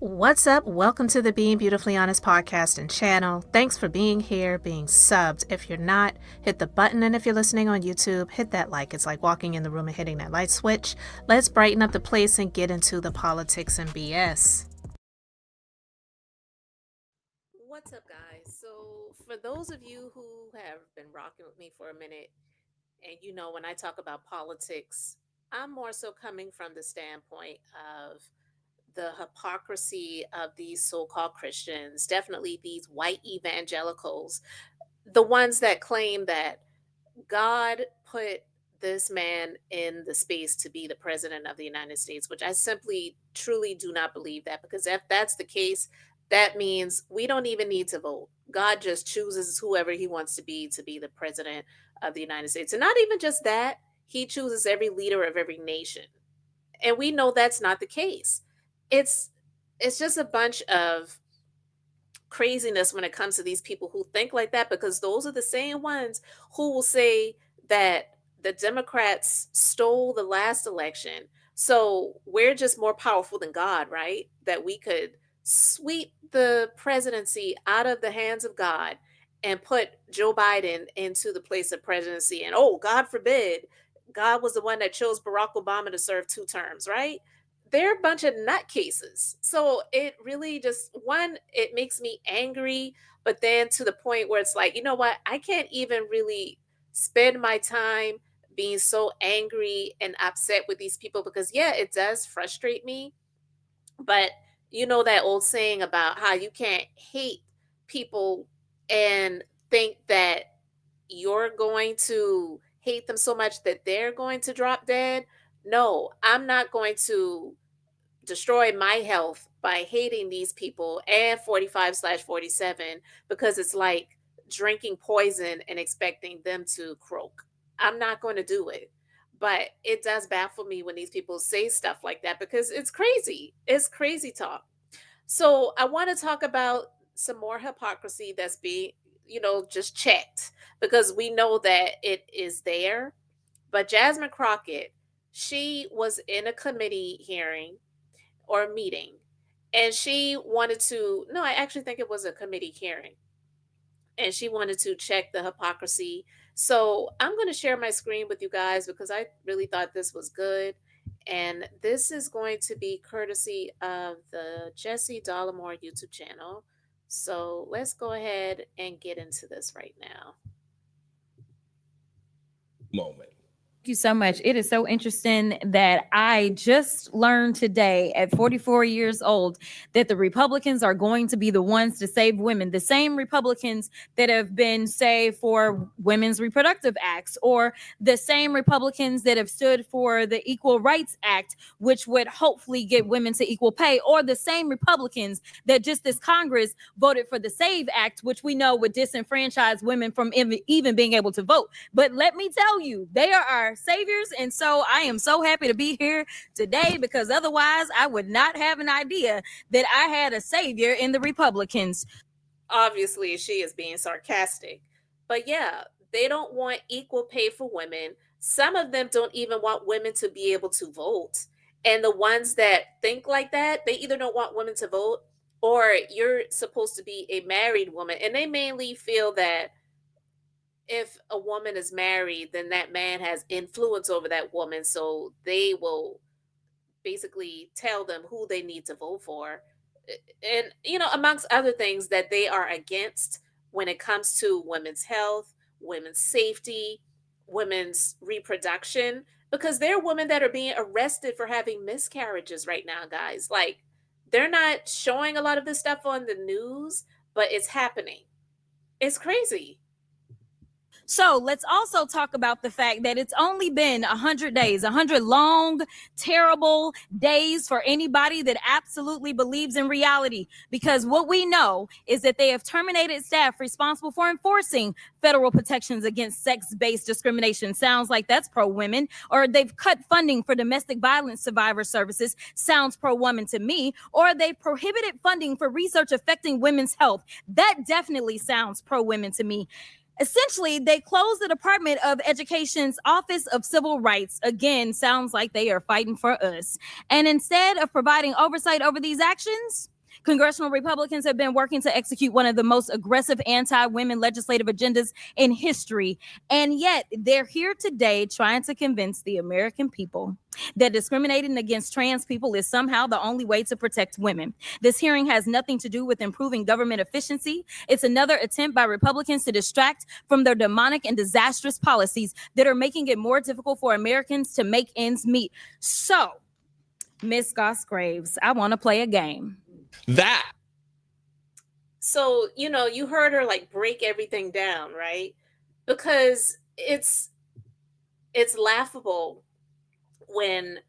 What's up? Welcome to the Being Beautifully Honest podcast and channel. Thanks for being here, being subbed. If you're not, hit the button. And if you're listening on YouTube, hit that like. It's like walking in the room and hitting that light switch. Let's brighten up the place and get into the politics and BS. What's up, guys? So, for those of you who have been rocking with me for a minute, and you know, when I talk about politics, I'm more so coming from the standpoint of the hypocrisy of these so-called Christians, definitely these white evangelicals, the ones that claim that God put this man in the space to be the president of the United States, which I simply truly do not believe that, because if that's the case, that means we don't even need to vote. God just chooses whoever he wants to be the president of the United States. And not even just that, he chooses every leader of every nation. And we know that's not the case. It's it's just a bunch of craziness when it comes to these people who think like that, because those are the same ones who will say that the Democrats stole the last election. So we're just more powerful than God, right? That we could sweep the presidency out of the hands of God and put Joe Biden into the place of presidency. And oh, God forbid, God was the one that chose Barack Obama to serve 2 terms, right? They're a bunch of nutcases. So it really just, one, it makes me angry, but then to the point where it's like, you know what? I can't even really spend my time being so angry and upset with these people, because yeah, it does frustrate me. But you know that old saying about how you can't hate people and think that you're going to hate them so much that they're going to drop dead. No, I'm not going to destroy my health by hating these people and 45/47, because it's like drinking poison and expecting them to croak. I'm not going to do it. But it does baffle me when these people say stuff like that, because it's crazy. It's crazy talk. So I want to talk about some more hypocrisy that's being, just checked, because we know that it is there. But Jasmine Crockett, she was in a committee hearing or meeting, and she wanted to, no, I actually think it was a committee hearing, and she wanted to check the hypocrisy. So I'm going to share my screen with you guys, because I really thought this was good. And this is going to be courtesy of the Jesse Dollamore YouTube channel. So let's go ahead and get into this right now. Moment. Thank you so much. It is so interesting that I just learned today at 44 years old that the Republicans are going to be the ones to save women. The same Republicans that have been, say, for women's reproductive acts, or the same Republicans that have stood for the Equal Rights Act, which would hopefully get women to equal pay, or the same Republicans that just this Congress voted for the SAVE Act, which we know would disenfranchise women from even being able to vote. But let me tell you, they are our saviors. And so I am so happy to be here today, because otherwise I would not have an idea that I had a savior in the Republicans. Obviously, she is being sarcastic. But yeah, they don't want equal pay for women. Some of them don't even want women to be able to vote. And the ones that think like that, they either don't want women to vote, or you're supposed to be a married woman. And they mainly feel that if a woman is married, then that man has influence over that woman. So they will basically tell them who they need to vote for. And, amongst other things that they are against when it comes to women's health, women's safety, women's reproduction, because there are women that are being arrested for having miscarriages right now, guys. Like, they're not showing a lot of this stuff on the news, but it's happening. It's crazy. So let's also talk about the fact that it's only been 100 days, 100 long, terrible days for anybody that absolutely believes in reality. Because what we know is that they have terminated staff responsible for enforcing federal protections against sex-based discrimination. Sounds like that's pro-women. Or they've cut funding for domestic violence survivor services. Sounds pro-woman to me. Or they prohibited funding for research affecting women's health. That definitely sounds pro-women to me. Essentially, they closed the Department of Education's Office of Civil Rights. Again, sounds like they are fighting for us. And instead of providing oversight over these actions, congressional Republicans have been working to execute one of the most aggressive anti women legislative agendas in history. And yet, they're here today trying to convince the American people that discriminating against trans people is somehow the only way to protect women. This hearing has nothing to do with improving government efficiency. It's another attempt by Republicans to distract from their demonic and disastrous policies that are making it more difficult for Americans to make ends meet. So, Miss Goss Graves, I want to play a game. That So, you heard her like break everything down, right? Because it's laughable when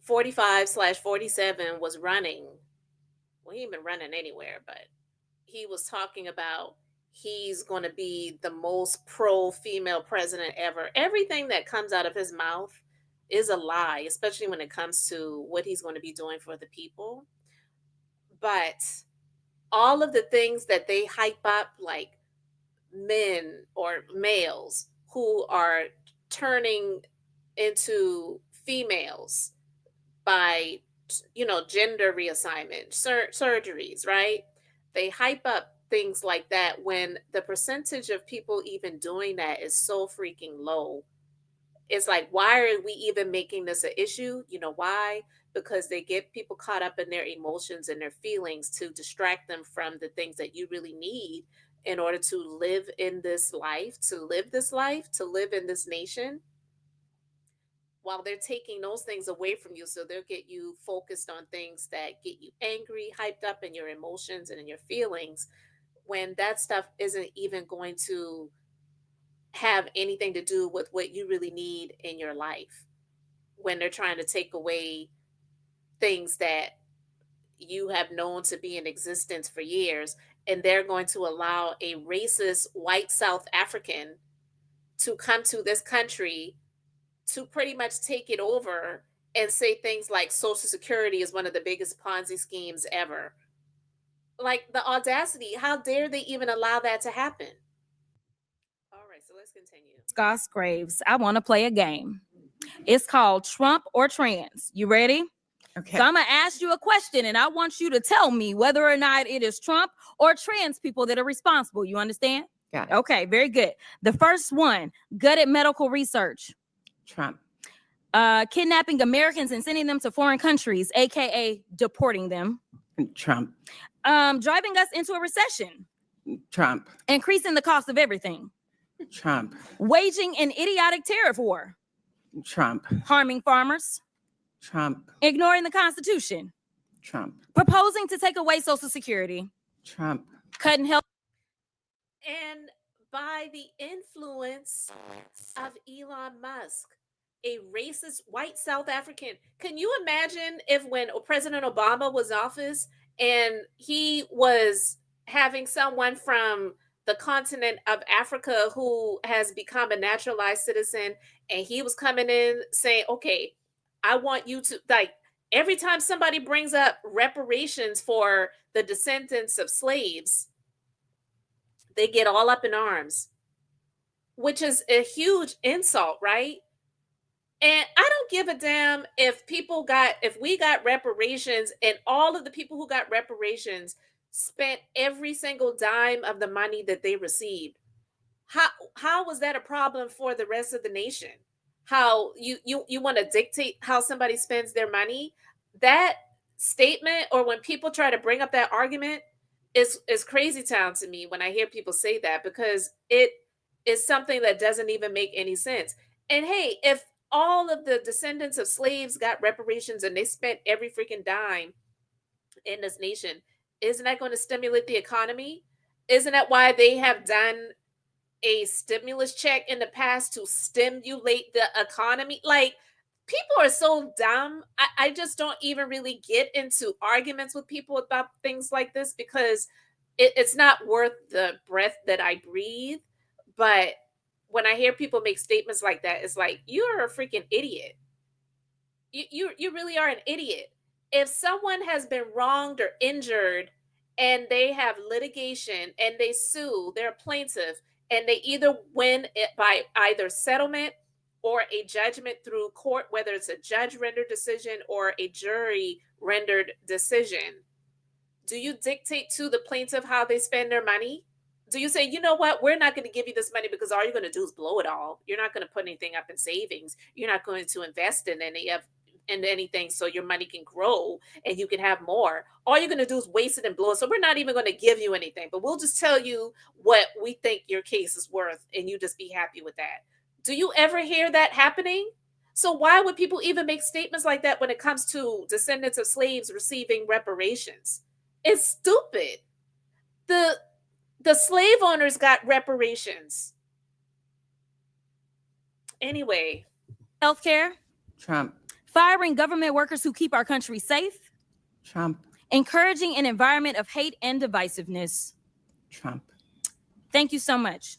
45/47 was running. Well, he ain't been running anywhere, but he was talking about he's going to be the most pro female president ever. Everything that comes out of his mouth is a lie, especially when it comes to what he's going to be doing for the people. But all of the things that they hype up, like men or males who are turning into females by gender reassignment surgeries, right? They hype up things like that when the percentage of people even doing that is so freaking low. It's like, why are we even making this an issue? You know why? Because they get people caught up in their emotions and their feelings to distract them from the things that you really need in order to live in this life, to live in this nation, while they're taking those things away from you. So they'll get you focused on things that get you angry, hyped up in your emotions and in your feelings, when that stuff isn't even going to have anything to do with what you really need in your life. When they're trying to take away things that you have known to be in existence for years, and they're going to allow a racist white South African to come to this country to pretty much take it over and say things like Social Security is one of the biggest Ponzi schemes ever. Like, the audacity, how dare they even allow that to happen? All right, so let's continue. Goss Graves, I want to play a game. It's called Trump or Trans. You ready? Okay. So I'm going to ask you a question and I want you to tell me whether or not it is Trump or trans people that are responsible. You understand? Got it. Okay, very good. The first one, gutted medical research. Trump. Kidnapping Americans and sending them to foreign countries, aka deporting them. Trump. Driving us into a recession. Trump. Increasing the cost of everything. Trump. Waging an idiotic tariff war. Trump. Harming farmers. Trump. Ignoring the Constitution. Trump. Proposing to take away Social Security. Trump. Cutting health. And by the influence of Elon Musk, a racist white South African. Can you imagine if when President Obama was in office and he was having someone from the continent of Africa who has become a naturalized citizen, and he was coming in saying, okay, I want you to, like, every time somebody brings up reparations for the descendants of slaves, they get all up in arms, which is a huge insult, right? And I don't give a damn if we got reparations and all of the people who got reparations spent every single dime of the money that they received. How was that a problem for the rest of the nation? How you want to dictate how somebody spends their money? That statement, or when people try to bring up that argument, is crazy town to me when I hear people say that, because it is something that doesn't even make any sense. And hey, if all of the descendants of slaves got reparations and they spent every freaking dime in this nation, isn't that going to stimulate the economy? Isn't that why they have done a stimulus check in the past, to stimulate the economy? Like, people are so dumb. I just don't even really get into arguments with people about things like this, because it's not worth the breath that I breathe. But when I hear people make statements like that, it's like, you're a freaking idiot. You really are an idiot. If someone has been wronged or injured and they have litigation and they sue, they're a plaintiff, and they either win it by either settlement or a judgment through court, whether it's a judge rendered decision or a jury rendered decision. Do you dictate to the plaintiff how they spend their money? Do you say, you know what, we're not going to give you this money because all you're going to do is blow it all. You're not going to put anything up in savings. You're not going to invest in anything so your money can grow and you can have more. All you're going to do is waste it and blow it. So we're not even going to give you anything, but we'll just tell you what we think your case is worth and you just be happy with that. Do you ever hear that happening? So why would people even make statements like that when it comes to descendants of slaves receiving reparations? It's stupid. The the slave owners got reparations. Anyway, Healthcare, Trump, firing government workers who keep our country safe, Trump, encouraging an environment of hate and divisiveness. Trump. Thank you so much.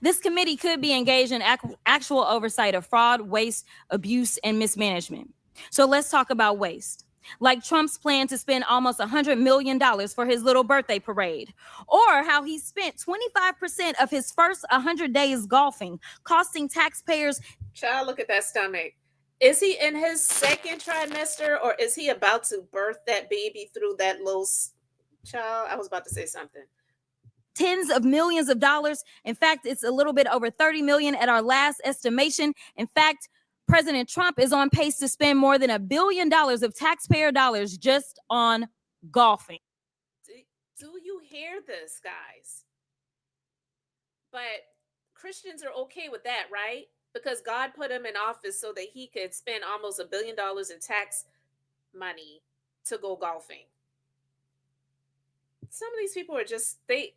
This committee could be engaged in actual oversight of fraud, waste, abuse, and mismanagement. So let's talk about waste. Like Trump's plan to spend almost $100 million for his little birthday parade, or how he spent 25% of his first 100 days golfing, costing taxpayers. child, look at that stomach. Is he in his second trimester or is he about to birth that baby through that little child? I was about to say something. Tens of millions of dollars. In fact, it's a little bit over 30 million at our last estimation. In fact, President Trump is on pace to spend more than $1 billion of taxpayer dollars just on golfing. Do you hear this, guys? But Christians are okay with that, right? Because God put him in office so that he could spend almost $1 billion in tax money to go golfing. Some of these people are just they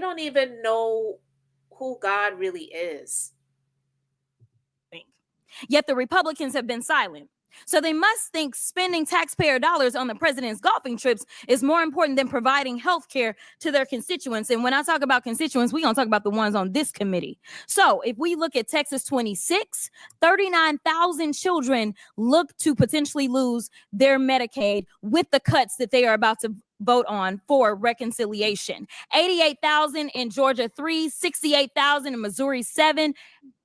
don't even know who God really is. Yet the Republicans have been silent. So they must think spending taxpayer dollars on the president's golfing trips is more important than providing health care to their constituents. And when I talk about constituents, we're going to talk about the ones on this committee. So if we look at Texas 26, 39,000 children look to potentially lose their Medicaid with the cuts that they are about to vote on for reconciliation. 88,000 in Georgia 3, 68,000 in Missouri 7,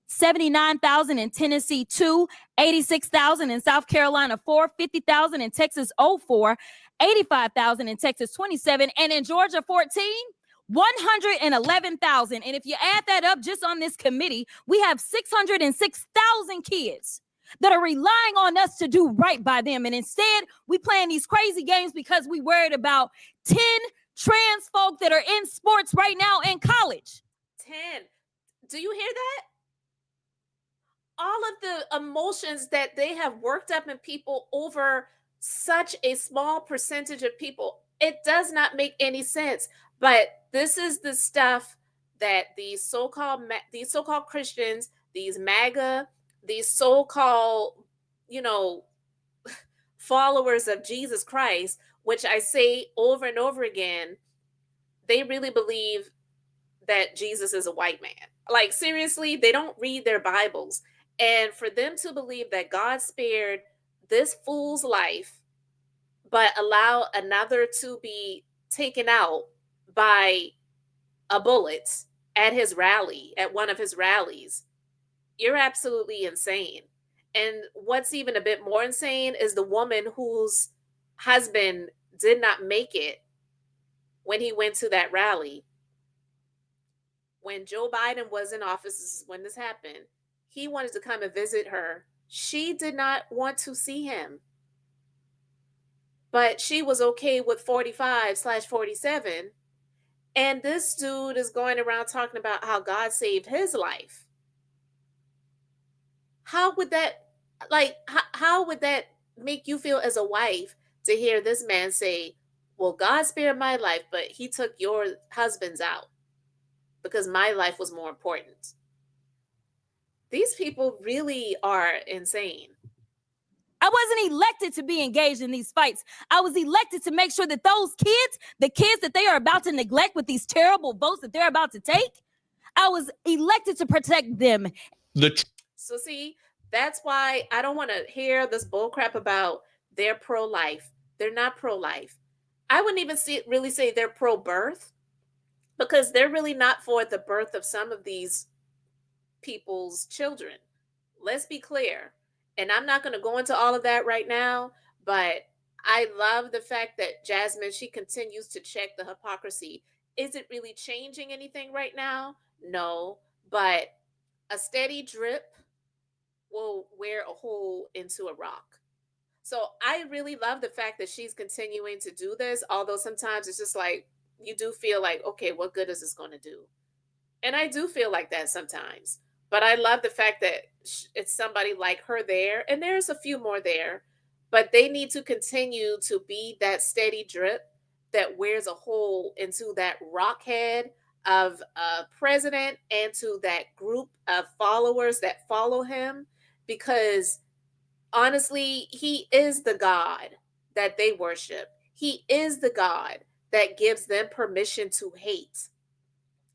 79,000 in Tennessee 2, 86,000 in South Carolina 4, 50,000 in Texas 04, 85,000 in Texas 27, and in Georgia 14, 111,000. And if you add that up just on this committee, we have 606,000 kids that are relying on us to do right by them. And instead, we playing these crazy games because we worried about 10 trans folk that are in sports right now in college. 10. Do you hear that? All of the emotions that they have worked up in people over such a small percentage of people, it does not make any sense. But this is the stuff that these so-called Christians, these MAGA, these so-called, followers of Jesus Christ, which I say over and over again, they really believe that Jesus is a white man. Like, seriously, they don't read their Bibles. And for them to believe that God spared this fool's life, but allow another to be taken out by a bullet at one of his rallies, you're absolutely insane. And what's even a bit more insane is the woman whose husband did not make it when he went to that rally. When Joe Biden was in office, this is when this happened, he wanted to come and visit her. She did not want to see him. But she was okay with 45/47. And this dude is going around talking about how God saved his life. How would that, how would that make you feel as a wife to hear this man say, well, God spared my life, but he took your husband's out because my life was more important? These people really are insane. I wasn't elected to be engaged in these fights. I was elected to make sure that those kids, the kids that they are about to neglect with these terrible votes that they're about to take, I was elected to protect them. So see, that's why I don't want to hear this bullcrap about they're pro-life. They're not pro-life. I wouldn't even really say they're pro-birth, because they're really not for the birth of some of these people's children. Let's be clear. And I'm not going to go into all of that right now, but I love the fact that Jasmine, she continues to check the hypocrisy. Is it really changing anything right now? No, but a steady drip will wear a hole into a rock. So I really love the fact that she's continuing to do this, although sometimes it's just like you do feel like, okay, what good is this going to do? And I do feel like that sometimes. But I love the fact that it's somebody like her there, and there's a few more there, but they need to continue to be that steady drip that wears a hole into that rock head of a president and to that group of followers that follow him, because honestly, he is the God that they worship. He is the God that gives them permission to hate.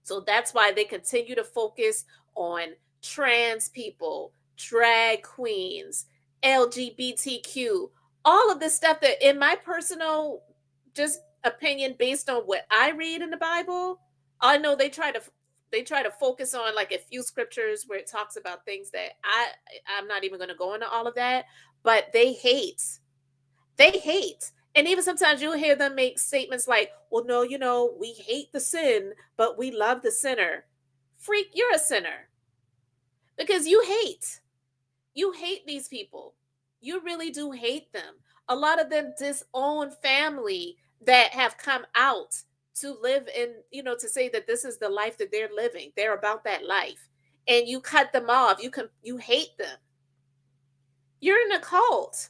So that's why they continue to focus on trans people, drag queens, LGBTQ, all of this stuff that, in my personal just opinion, based on what I read in the Bible, I know they try to focus on like a few scriptures where it talks about things that I'm not even going to go into all of that, but they hate. And even sometimes you'll hear them make statements like, well, no, we hate the sin, but we love the sinner. Freak, you're a sinner because you hate. You hate these people. You really do hate them. A lot of them disown family that have come out to live in, to say that this is the life that they're living. They're about that life. And you cut them off. You hate them. You're in a cult.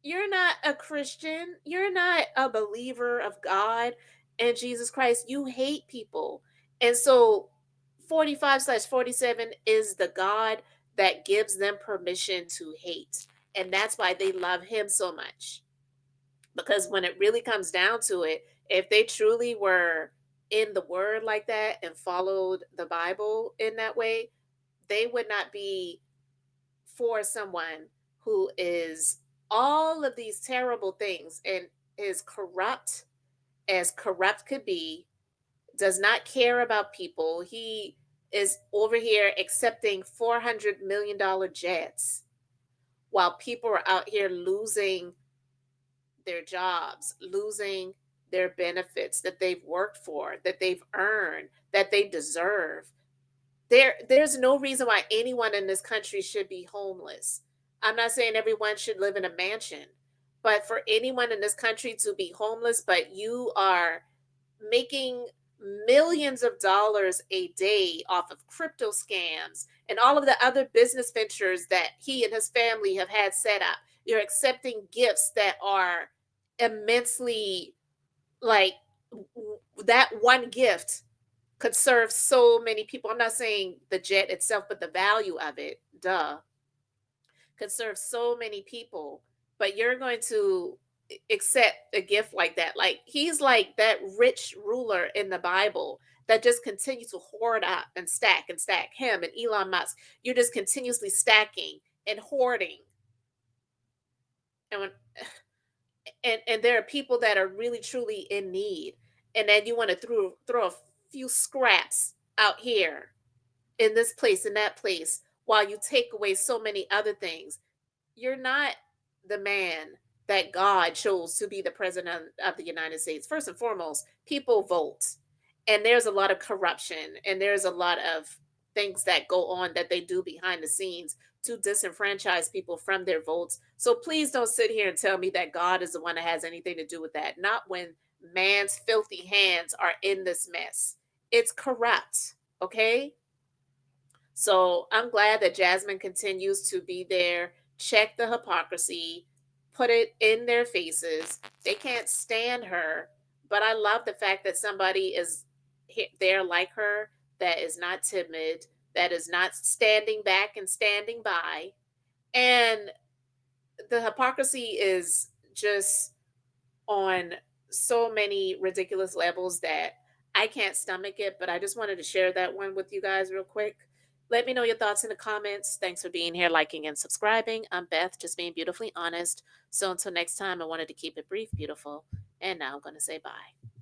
You're not a Christian. You're not a believer of God and Jesus Christ. You hate people. And so 45/47 is the God that gives them permission to hate. And that's why they love him so much. Because when it really comes down to it, if they truly were in the word like that and followed the Bible in that way, they would not be for someone who is all of these terrible things and is corrupt as corrupt could be, does not care about people. He is over here accepting $400 million jets while people are out here losing their jobs, losing their benefits that they've worked for, that they've earned, that they deserve. There's no reason why anyone in this country should be homeless. I'm not saying everyone should live in a mansion, but for anyone in this country to be homeless, but you are making millions of dollars a day off of crypto scams and all of the other business ventures that he and his family have had set up. You're accepting gifts that are immensely, like, that one gift could serve so many people. I'm not saying the jet itself, but the value of it, duh, could serve so many people. But you're going to accept a gift like that. Like, he's like that rich ruler in the Bible that just continues to hoard up and stack and stack. Him and Elon Musk, you're just continuously stacking and hoarding. And when, and there are people that are really truly in need, and then you want to throw a few scraps out here in this place, in that place, while you take away so many other things. You're not the man that God chose to be the president of the United States. First and foremost, people vote. And there's a lot of corruption and there's a lot of things that go on that they do behind the scenes to disenfranchise people from their votes. So please don't sit here and tell me that God is the one that has anything to do with that. Not when man's filthy hands are in this mess. It's corrupt. Okay? So I'm glad that Jasmine continues to be there, check the hypocrisy, put it in their faces. They can't stand her, but I love the fact that somebody is there like her, that is not timid, that is not standing back and standing by. And the hypocrisy is just on so many ridiculous levels that I can't stomach it, but I just wanted to share that one with you guys real quick. Let me know your thoughts in the comments. Thanks for being here, liking, and subscribing. I'm Beth, just being beautifully honest. So until next time, I wanted to keep it brief, beautiful. And now I'm going to say bye.